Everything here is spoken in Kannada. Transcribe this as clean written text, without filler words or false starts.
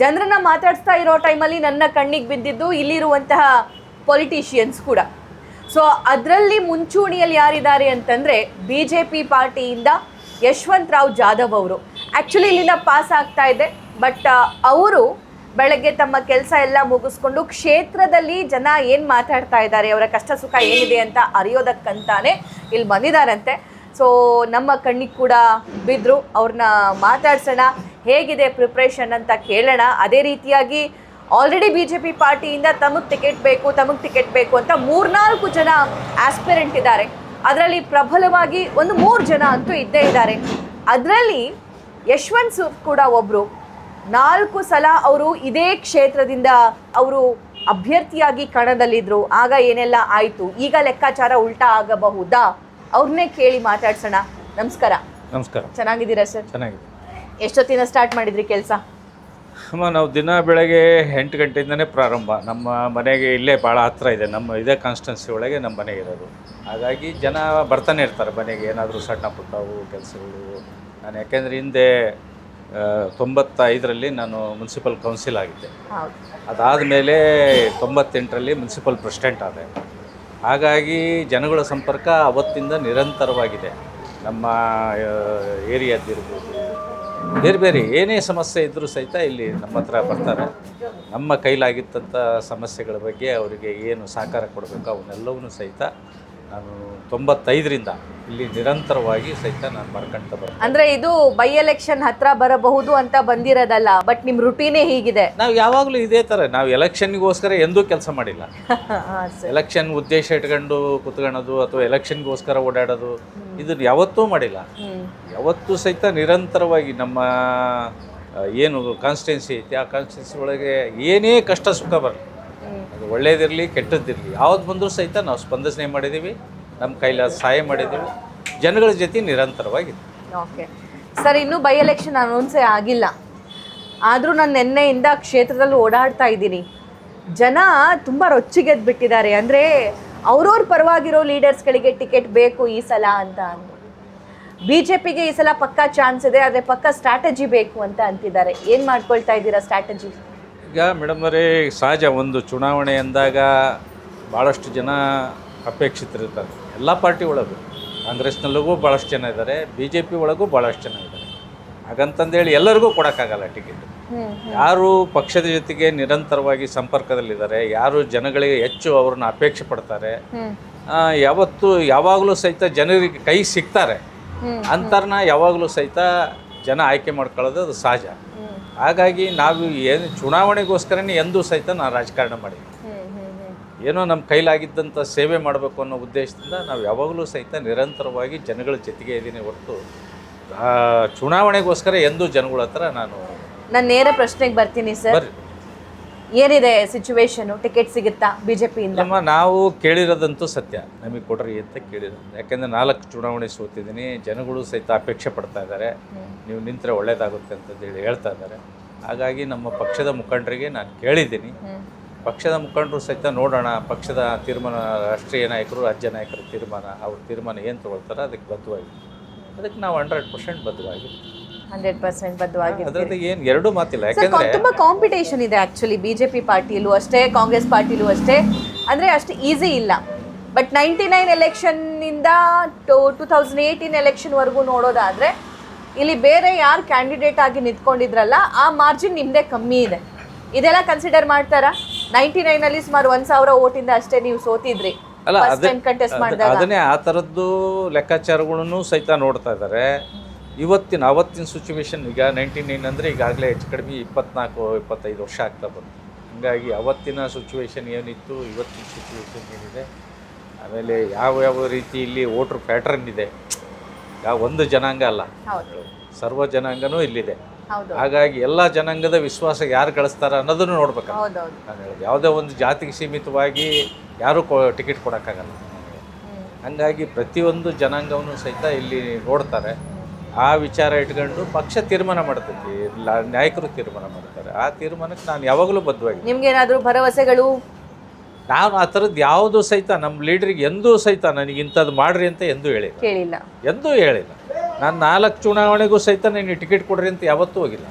ಜನರನ್ನ ಮಾತಾಡ್ಸ್ತಾ ಇರೋ ಟೈಮಲ್ಲಿ ನನ್ನ ಕಣ್ಣಿಗೆ ಬಿದ್ದಿದ್ದು ಇಲ್ಲಿರುವಂತಹ ಪೊಲಿಟಿಷಿಯನ್ಸ್ ಕೂಡ. ಸೊ ಅದರಲ್ಲಿ ಮುಂಚೂಣಿಯಲ್ಲಿ ಯಾರಿದ್ದಾರೆ ಅಂತಂದರೆ BJP ಪಾರ್ಟಿಯಿಂದ ಯಶವಂತರಾವ್ ಜಾಧವ್ ಅವರು. ಆ್ಯಕ್ಚುಲಿ ಇಲ್ಲಿಂದ ಪಾಸ್ ಆಗ್ತಾ ಇದೆ, ಬಟ್ ಅವರು ಬೆಳಗ್ಗೆ ತಮ್ಮ ಕೆಲಸ ಎಲ್ಲ ಮುಗಿಸ್ಕೊಂಡು ಕ್ಷೇತ್ರದಲ್ಲಿ ಜನ ಏನು ಮಾತಾಡ್ತಾ ಇದ್ದಾರೆ, ಅವರ ಕಷ್ಟ ಸುಖ ಏನಿದೆ ಅಂತ ಅರಿಯೋದಕ್ಕಂತಾನೆ ಇಲ್ಲಿ ಬಂದಿದ್ದಾರಂತೆ. ಸೊ ನಮ್ಮ ಕಣ್ಣಿಗೆ ಕೂಡ ಬಿದ್ದರು, ಅವ್ರನ್ನ ಮಾತಾಡ್ಸೋಣ, ಹೇಗಿದೆ ಪ್ರಿಪ್ರೇಷನ್ ಅಂತ ಕೇಳೋಣ. ಅದೇ ರೀತಿಯಾಗಿ ಆಲ್ರೆಡಿ BJP ಪಾರ್ಟಿಯಿಂದ ತಮಗೆ ಟಿಕೆಟ್ ಬೇಕು ಅಂತ 3-4 ಜನ ಆಸ್ಪಿರೆಂಟ್ ಇದ್ದಾರೆ. ಅದರಲ್ಲಿ ಪ್ರಬಲವಾಗಿ ಒಂದು 3 ಜನ ಅಂತೂ ಇದ್ದೇ ಇದ್ದಾರೆ. ಅದರಲ್ಲಿ ಯಶವಂತ್ ಕೂಡ ಒಬ್ಬರು. 4 ಸಲ ಅವರು ಇದೇ ಕ್ಷೇತ್ರದಿಂದ ಅವರು ಅಭ್ಯರ್ಥಿಯಾಗಿ ಕಣದಲ್ಲಿದ್ದರು. ಆಗ ಏನೆಲ್ಲ ಆಯಿತು, ಈಗ ಲೆಕ್ಕಾಚಾರ ಉಲ್ಟಾ ಆಗಬಹುದಾ, ಅವ್ರನ್ನೇ ಕೇಳಿ ಮಾತಾಡ್ಸೋಣ. ನಮಸ್ಕಾರ. ನಮಸ್ಕಾರ. ಚೆನ್ನಾಗಿದ್ದೀರಾ ಸರ್? ಚೆನ್ನಾಗಿದೆ. ಎಷ್ಟೊತ್ತಿನ ಸ್ಟಾರ್ಟ್ ಮಾಡಿದ್ರಿ ಕೆಲಸ? ಅಮ್ಮ, ನಾವು ದಿನ ಬೆಳಗ್ಗೆ 8 ಗಂಟೆಯಿಂದನೇ ಪ್ರಾರಂಭ. ನಮ್ಮ ಮನೆಗೆ ಇಲ್ಲೇ ಭಾಳ ಹತ್ತಿರ ಇದೆ, ನಮ್ಮ ಇದೇ ಕಾನ್ಸ್ಟಿಟ್ಯೂನ್ಸಿ ಒಳಗೆ ನಮ್ಮ ಮನೆ ಇರೋದು. ಹಾಗಾಗಿ ಜನ ಬರ್ತಾನೆ ಇರ್ತಾರೆ ಮನೆಗೆ, ಏನಾದರೂ ಸಣ್ಣ ಪುಟ್ಟವು ಕೆಲಸಗಳು. ನಾನು ಯಾಕೆಂದರೆ ಹಿಂದೆ 95ರಲ್ಲಿ ನಾನು ಮುನ್ಸಿಪಲ್ ಕೌನ್ಸಿಲ್ ಆಗಿದ್ದೆ. ಅದಾದಮೇಲೆ 98ರಲ್ಲಿ ಮುನ್ಸಿಪಲ್ ಪ್ರೆಸಿಡೆಂಟ್ ಆದೆ. ಹಾಗಾಗಿ ಜನಗಳ ಸಂಪರ್ಕ ಅವತ್ತಿಂದ ನಿರಂತರವಾಗಿದೆ. ನಮ್ಮ ಏರಿಯಾದಿರ್ಬೋದು, ಬೇರೆ ಏನೇ ಸಮಸ್ಯೆ ಇದ್ದರೂ ಸಹಿತ ಇಲ್ಲಿ ನಮ್ಮ ಹತ್ರ ಬರ್ತಾರೆ. ನಮ್ಮ ಕೈಲಾಗಿದ್ದಂಥ ಸಮಸ್ಯೆಗಳ ಬಗ್ಗೆ ಅವರಿಗೆ ಏನು ಸಹಕಾರ ಕೊಡಬೇಕು ಅವನ್ನೆಲ್ಲವನ್ನೂ ಸಹಿತ ನಾನು 95ರಿಂದ ಇಲ್ಲಿ ನಿರಂತರವಾಗಿ ಸಹಿತ ನಾನು ಮಾಡ್ಕೊಳ್ತಾ ಬರ್ತೀನಿ. ಅಂದರೆ ಇದು ಬೈ ಎಲೆಕ್ಷನ್ ಹತ್ರ ಬರಬಹುದು ಅಂತ ಬಂದಿರೋದಲ್ಲ, ಬಟ್ ನಿಮ್ಮ ರುಟೀನೇ ಹೀಗಿದೆ. ನಾವು ಯಾವಾಗಲೂ ಇದೇ ಥರ, ನಾವು ಎಲೆಕ್ಷನ್ಗೋಸ್ಕರ ಎಂದೂ ಕೆಲಸ ಮಾಡಿಲ್ಲ. ಎಲೆಕ್ಷನ್ ಉದ್ದೇಶ ಇಟ್ಕೊಂಡು ಕುತ್ಕೊಳ್ಳೋದು ಅಥವಾ ಎಲೆಕ್ಷನ್ಗೋಸ್ಕರ ಓಡಾಡೋದು ಇದನ್ನು ಯಾವತ್ತೂ ಮಾಡಿಲ್ಲ. ಯಾವತ್ತೂ ಸಹಿತ ನಿರಂತರವಾಗಿ ನಮ್ಮ ಏನು ಕಾನ್ಸ್ಟಿಟ್ಯೂನ್ಸಿ ಐತಿ ಆ ಕಾನ್ಸ್ಟಿಟ್ಯೂನ್ಸಿ ಒಳಗೆ ಏನೇ ಕಷ್ಟ ಸುಖ ಬರಲಿ, ಅದು ಒಳ್ಳೇದಿರಲಿ ಕೆಟ್ಟದ್ದಿರಲಿ, ಯಾವ್ದು ಬಂದರೂ ಸಹಿತ ನಾವು ಸ್ಪಂದನೆ ಮಾಡಿದ್ದೀವಿ, ನಮ್ಮ ಕೈಲಾದ ಸಹಾಯ ಮಾಡಿದ್ದೀವಿ, ಜನಗಳ ಜೊತೆ ನಿರಂತರವಾಗಿದೆ. ಓಕೆ ಸರ್, ಇನ್ನೂ ಬೈ ಎಲೆಕ್ಷನ್ ಅನೌನ್ಸೇ ಆಗಿಲ್ಲ, ಆದರೂ ನಾನು ನಿನ್ನೆಯಿಂದ ಕ್ಷೇತ್ರದಲ್ಲಿ ಓಡಾಡ್ತಾ ಇದ್ದೀನಿ. ಜನ ತುಂಬ ರೊಚ್ಚಿಗೆದ್ದು ಬಿಟ್ಟಿದ್ದಾರೆ. ಅಂದರೆ ಅವ್ರವ್ರ ಪರವಾಗಿರೋ ಲೀಡರ್ಸ್ಗಳಿಗೆ ಟಿಕೆಟ್ ಬೇಕು ಈ ಸಲ ಅಂತ ಅಂದು. BJPಗೆ ಈ ಸಲ ಪಕ್ಕಾ ಚಾನ್ಸ್ ಇದೆ, ಆದರೆ ಪಕ್ಕಾ ಸ್ಟ್ರಾಟಜಿ ಬೇಕು ಅಂತ ಅಂತಿದ್ದಾರೆ. ಏನು ಮಾಡ್ಕೊಳ್ತಾ ಇದ್ದೀರಾ ಸ್ಟ್ರಾಟಜಿ? ಈಗ ಮೇಡಮ್ ಅವರೇ, ಸಹಜ ಒಂದು ಚುನಾವಣೆ ಅಂದಾಗ ಭಾಳಷ್ಟು ಜನ ಅಪೇಕ್ಷಿತರಿರ್ತಾರೆ. ಎಲ್ಲ ಪಾರ್ಟಿ ಒಳಗೂ, ಕಾಂಗ್ರೆಸ್ನಲ್ಲಿಗೂ ಭಾಳಷ್ಟು ಜನ ಇದ್ದಾರೆ, BJP ಒಳಗೂ ಭಾಳಷ್ಟು ಜನ ಇದ್ದಾರೆ. ಹಾಗಂತಂದೇಳಿ ಎಲ್ಲರಿಗೂ ಕೊಡೋಕ್ಕಾಗಲ್ಲ ಟಿಕೆಟ್. ಯಾರು ಪಕ್ಷದ ಜೊತೆಗೆ ನಿರಂತರವಾಗಿ ಸಂಪರ್ಕದಲ್ಲಿದ್ದಾರೆ, ಯಾರು ಜನಗಳಿಗೆ ಹೆಚ್ಚು ಅವ್ರನ್ನ ಅಪೇಕ್ಷೆ ಪಡ್ತಾರೆ, ಯಾವಾಗಲೂ ಸಹಿತ ಜನರಿಗೆ ಕೈ ಸಿಗ್ತಾರೆ ಅಂತಾರನ್ನ ಯಾವಾಗಲೂ ಸಹಿತ ಜನ ಆಯ್ಕೆ ಮಾಡ್ಕೊಳ್ಳೋದು ಅದು ಸಹಜ. ಹಾಗಾಗಿ ನಾವು ಏನು ಚುನಾವಣೆಗೋಸ್ಕರನೇ ಎಂದೂ ಸಹಿತ ನಾನು ರಾಜಕಾರಣ ಮಾಡಿದ್ವಿ. ಏನೋ ನಮ್ಮ ಕೈಲಾಗಿದ್ದಂಥ ಸೇವೆ ಮಾಡಬೇಕು ಅನ್ನೋ ಉದ್ದೇಶದಿಂದ ನಾವು ಯಾವಾಗಲೂ ಸಹಿತ ನಿರಂತರವಾಗಿ ಜನಗಳ ಜೊತೆಗೆ ಇದ್ದೀನಿ ಹೊರತು ಚುನಾವಣೆಗೋಸ್ಕರ ಎಂದೂ ಜನಗಳ ಹತ್ರ ನಾನು ನೇರ ಪ್ರಶ್ನೆಗೆ ಬರ್ತೀನಿ ಸರ್. ಏನಿದೆ ಸಿಚುವೇಶನು, ಟಿಕೆಟ್ ಸಿಗುತ್ತಾ BJPಯಿಂದ? ನಾವು ಕೇಳಿರೋದಂತೂ ಸತ್ಯ, ನಮಗೆ ಕೊಡ್ರಿ ಅಂತ ಕೇಳಿರೋದು. ಯಾಕೆಂದರೆ 4 ಚುನಾವಣೆ ಸೋತಿದ್ದೀನಿ, ಜನಗಳು ಸಹಿತ ಅಪೇಕ್ಷೆ ಪಡ್ತಾ ಇದ್ದಾರೆ, ನೀವು ನಿಂತರೆ ಒಳ್ಳೇದಾಗುತ್ತೆ ಅಂತಂದೇಳಿ ಹೇಳ್ತಾ ಇದ್ದಾರೆ. ಹಾಗಾಗಿ ನಮ್ಮ ಪಕ್ಷದ ಮುಖಂಡರಿಗೆ ನಾನು ಕೇಳಿದ್ದೀನಿ. ಪಕ್ಷದ ಮುಖಂಡರು ಸಹಿತ ನೋಡೋಣ, ಪಕ್ಷದ ತೀರ್ಮಾನ, ರಾಷ್ಟ್ರೀಯ ನಾಯಕರು ರಾಜ್ಯ ನಾಯಕರ ತೀರ್ಮಾನ, ಅವ್ರ ತೀರ್ಮಾನ ಏನು ತೊಗೊಳ್ತಾರೆ ಅದಕ್ಕೆ ಬದ್ಧವಾಗಿ, ಅದಕ್ಕೆ ನಾವು 100% ಬದ್ಧವಾಗಿ 100% ಬದ್ಧವಾಗಿ. ಅದರಲ್ಲಿ ಏನು ಎರಡೂ ಮಾತಿಲ್ಲ. ಯಾಕೆಂದರೆ ತುಂಬ ಕಾಂಪಿಟೇಷನ್ ಇದೆ ಆ್ಯಕ್ಚುಲಿ BJP ಪಾರ್ಟಿಯಲ್ಲೂ ಅಷ್ಟೇ, ಕಾಂಗ್ರೆಸ್ ಪಾರ್ಟಿಲೂ ಅಷ್ಟೇ. ಅಂದರೆ ಅಷ್ಟು ಈಸಿ ಇಲ್ಲ. ಬಟ್ 99 ಎಲೆಕ್ಷನ್ನಿಂದ 2018 ಎಲೆಕ್ಷನ್ವರೆಗೂ ನೋಡೋದಾದರೆ ಇಲ್ಲಿ ಬೇರೆ ಯಾರು ಕ್ಯಾಂಡಿಡೇಟ್ ಆಗಿ ನಿಂತ್ಕೊಂಡಿದ್ರಲ್ಲ ಆ ಮಾರ್ಜಿನ್ ನಿಮ್ಮದೇ ಕಮ್ಮಿ ಇದೆ. ಇದೆಲ್ಲ ಕನ್ಸಿಡರ್ ಮಾಡ್ತಾರಾ? 99ನಲ್ಲಿ ಸುಮಾರು 1000 ಓಟಿಂದ ಅಷ್ಟೇ ನೀವು ಸೋತಿದ್ರಿ. ಅಲ್ಲ, ಅದನ್ನೇ ಆ ಥರದ್ದು ಲೆಕ್ಕಾಚಾರಗಳನ್ನು ಸಹಿತ ನೋಡ್ತಾ ಇದ್ದಾರೆ. ಅವತ್ತಿನ ಸಿಚುವೇಶನ್, ಈಗ 99 ಅಂದರೆ ಈಗಾಗಲೇ ಹೆಚ್ಚು ಕಡಿಮೆ 24-25 ವರ್ಷ ಆಗ್ತಾ ಬಂತು. ಹೀಗಾಗಿ ಅವತ್ತಿನ ಸಿಚುವೇಶನ್ ಏನಿತ್ತು, ಇವತ್ತಿನ ಸಿಚುವೇಶನ್ ಏನಿದೆ, ಆಮೇಲೆ ಯಾವ ರೀತಿ ಇಲ್ಲಿ ವೋಟ್ರ್ ಪ್ಯಾಟ್ರನ್ ಇದೆ, ಒಂದು ಜನಾಂಗ ಅಲ್ಲ, ಸರ್ವ ಜನಾಂಗನೂ ಇಲ್ಲಿದೆ. ಹಾಗಾಗಿ ಎಲ್ಲ ಜನಾಂಗದ ವಿಶ್ವಾಸ ಯಾರು ಗಳಿಸ್ತಾರೆ ಅನ್ನೋದನ್ನು ನೋಡ್ಬೇಕು. ನಾನು ಹೇಳೋದು, ಯಾವುದೇ ಒಂದು ಜಾತಿಗೆ ಸೀಮಿತವಾಗಿ ಯಾರೂ ಟಿಕೆಟ್ ಕೊಡೋಕ್ಕಾಗಲ್ಲ. ಹಾಗಾಗಿ ಪ್ರತಿಯೊಂದು ಜನಾಂಗವನ್ನು ಸಹಿತ ಇಲ್ಲಿ ನೋಡ್ತಾರೆ. ಆ ವಿಚಾರ ಇಟ್ಕೊಂಡು ಪಕ್ಷ ತೀರ್ಮಾನ ಮಾಡ್ತೈತಿ, ನಾಯಕರು ತೀರ್ಮಾನ ಮಾಡ್ತಾರೆ. ಆ ತೀರ್ಮಾನಕ್ಕೆ ನಾನು ಯಾವಾಗಲೂ ಬದ್ಧವಾಗಿ. ನಿಮ್ಗೇನಾದರೂ ಭರವಸೆಗಳು? ನಾನು ಆ ಥರದ್ದು ಯಾವುದು ಸಹಿತ ನಮ್ಮ ಲೀಡ್ರಿಗೆ ಎಂದೂ ಸಹಿತ ನನಗೆ ಇಂಥದ್ದು ಮಾಡ್ರಿ ಅಂತ ಎಂದೂ ಹೇಳಿಲ್ಲ. ನಾನು 4 ಚುನಾವಣೆಗೂ ಸಹಿತ ನನಗೆ ಟಿಕೆಟ್ ಕೊಡ್ರಿ ಅಂತ ಯಾವತ್ತೂ ಹೋಗಿಲ್ಲ.